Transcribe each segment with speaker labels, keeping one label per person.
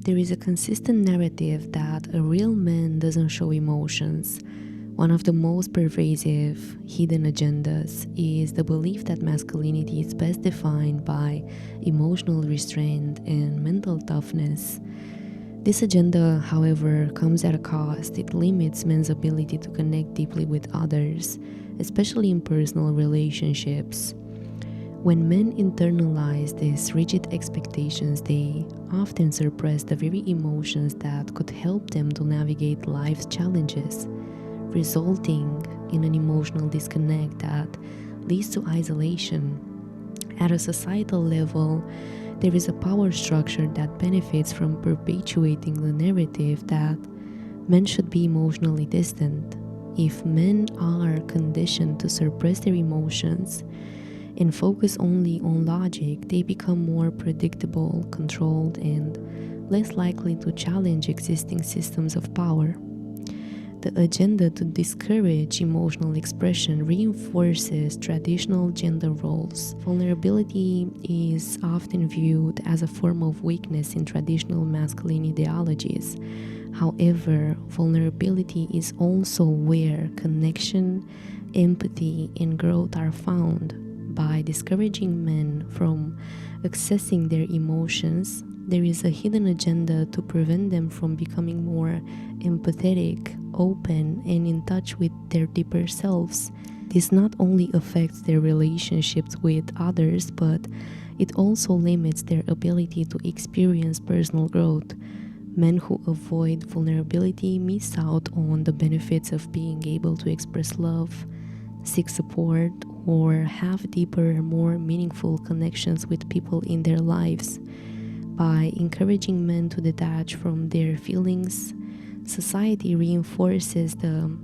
Speaker 1: There is a consistent narrative that a real man doesn't show emotions. One of the most pervasive hidden agendas is the belief that masculinity is best defined by emotional restraint and mental toughness. This agenda, however, comes at a cost. It limits men's ability to connect deeply with others, especially in personal relationships. When men internalize these rigid expectations, they often suppress the very emotions that could help them to navigate life's challenges, resulting in an emotional disconnect that leads to isolation. At a societal level, there is a power structure that benefits from perpetuating the narrative that men should be emotionally distant. If men are conditioned to suppress their emotions and focus only on logic, they become more predictable, controlled, and less likely to challenge existing systems of power. The agenda to discourage emotional expression reinforces traditional gender roles. Vulnerability is often viewed as a form of weakness in traditional masculine ideologies. However, vulnerability is also where connection, empathy, and growth are found. By discouraging men from accessing their emotions, there is a hidden agenda to prevent them from becoming more empathetic, open, and in touch with their deeper selves. This not only affects their relationships with others, but it also limits their ability to experience personal growth. Men who avoid vulnerability miss out on the benefits of being able to express love, seek support, or have deeper, more meaningful connections with people in their lives. By encouraging men to detach from their feelings, society reinforces the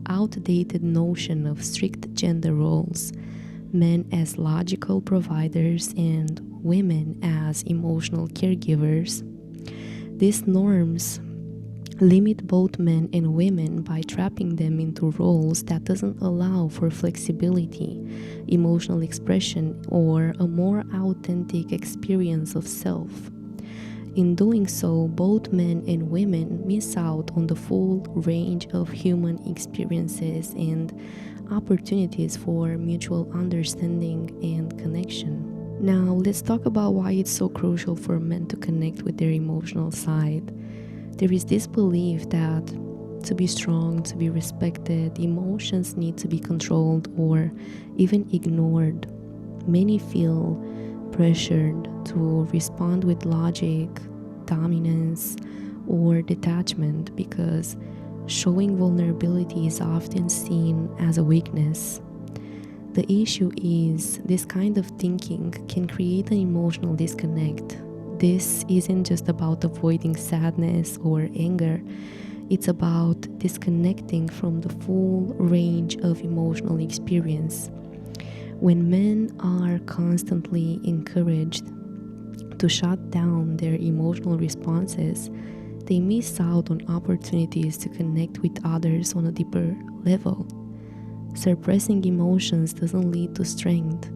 Speaker 1: outdated notion of strict gender roles, men as logical providers and women as emotional caregivers. These norms limit both men and women by trapping them into roles that doesn't allow for flexibility, emotional expression, or a more authentic experience of self. In doing so, both men and women miss out on the full range of human experiences and opportunities for mutual understanding and connection. Now, let's talk about why it's so crucial for men to connect with their emotional side. There is this belief that to be strong, to be respected, emotions need to be controlled or even ignored. Many feel pressured to respond with logic, dominance, or detachment because showing vulnerability is often seen as a weakness. The issue is this kind of thinking can create an emotional disconnect. This isn't just about avoiding sadness or anger. It's about disconnecting from the full range of emotional experience. When men are constantly encouraged to shut down their emotional responses, they miss out on opportunities to connect with others on a deeper level. Suppressing emotions doesn't lead to strength.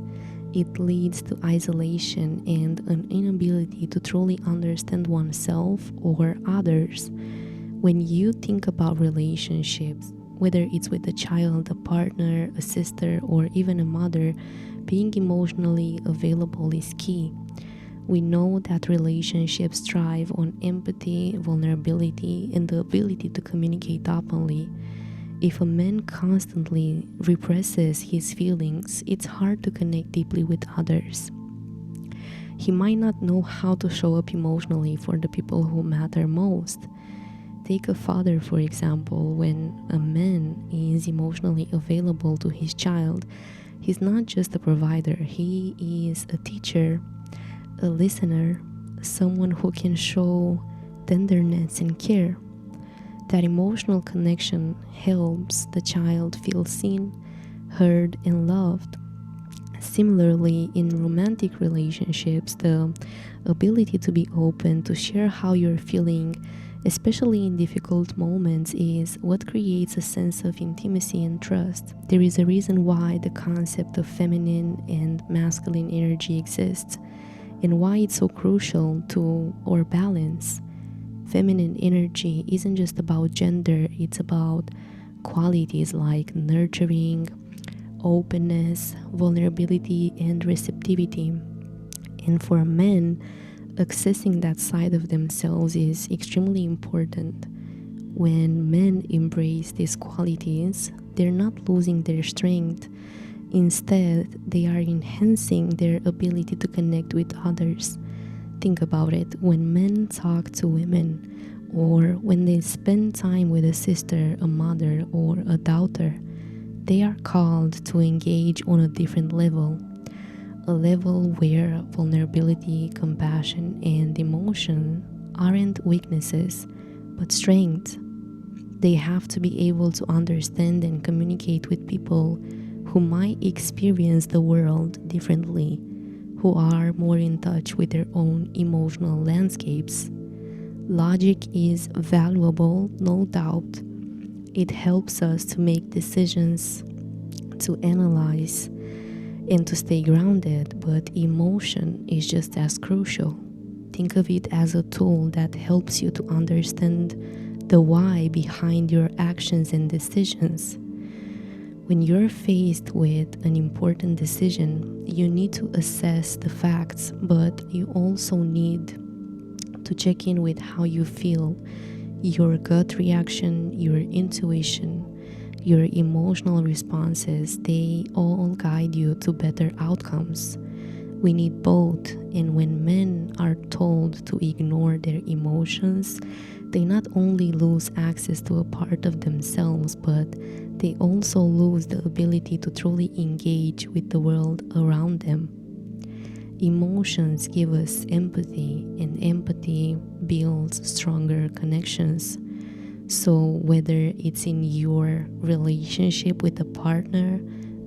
Speaker 1: It leads to isolation and an inability to truly understand oneself or others. When you think about relationships, whether it's with a child, a partner, a sister, or even a mother, being emotionally available is key. We know that relationships thrive on empathy, vulnerability, and the ability to communicate openly. If a man constantly represses his feelings, it's hard to connect deeply with others. He might not know how to show up emotionally for the people who matter most. Take a father, for example. When a man is emotionally available to his child, he's not just a provider, he is a teacher, a listener, someone who can show tenderness and care. That emotional connection helps the child feel seen, heard, and loved. Similarly, in romantic relationships, the ability to be open, to share how you're feeling, especially in difficult moments, is what creates a sense of intimacy and trust. There is a reason why the concept of feminine and masculine energy exists, and why it's so crucial to our balance. Feminine energy isn't just about gender, it's about qualities like nurturing, openness, vulnerability, and receptivity. And for men, accessing that side of themselves is extremely important. When men embrace these qualities, they're not losing their strength. Instead, they are enhancing their ability to connect with others. Think about it. When men talk to women, or when they spend time with a sister, a mother, or a daughter, they are called to engage on a different level. A level where vulnerability, compassion, and emotion aren't weaknesses, but strengths. They have to be able to understand and communicate with people who might experience the world differently, who are more in touch with their own emotional landscapes. Logic is valuable, no doubt. It helps us to make decisions, to analyze, and to stay grounded, but emotion is just as crucial. Think of it as a tool that helps you to understand the why behind your actions and decisions. When you're faced with an important decision, you need to assess the facts, but you also need to check in with how you feel. Your gut reaction, your intuition, your emotional responses, they all guide you to better outcomes. We need both, and when men are told to ignore their emotions, they not only lose access to a part of themselves, but they also lose the ability to truly engage with the world around them. Emotions give us empathy, and empathy builds stronger connections. So, whether it's in your relationship with a partner,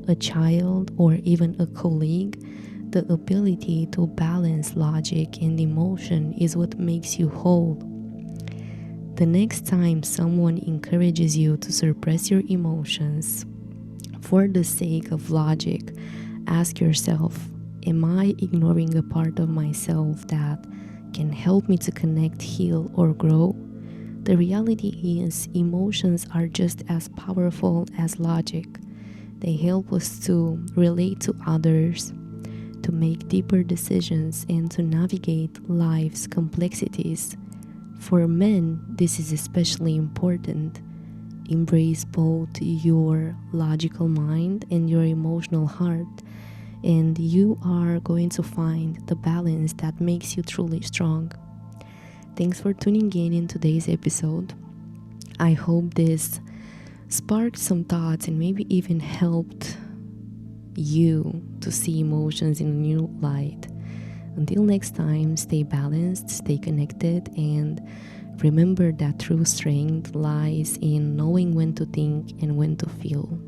Speaker 1: a child, or even a colleague, the ability to balance logic and emotion is what makes you whole. The next time someone encourages you to suppress your emotions for the sake of logic, ask yourself, am I ignoring a part of myself that can help me to connect, heal, or grow? The reality is, emotions are just as powerful as logic. They help us to relate to others, to make deeper decisions, and to navigate life's complexities. For men, this is especially important. Embrace both your logical mind and your emotional heart, and you are going to find the balance that makes you truly strong. Thanks for tuning in today's episode. I hope this sparked some thoughts and maybe even helped you to see emotions in a new light. Until next time, stay balanced, stay connected, and remember that true strength lies in knowing when to think and when to feel.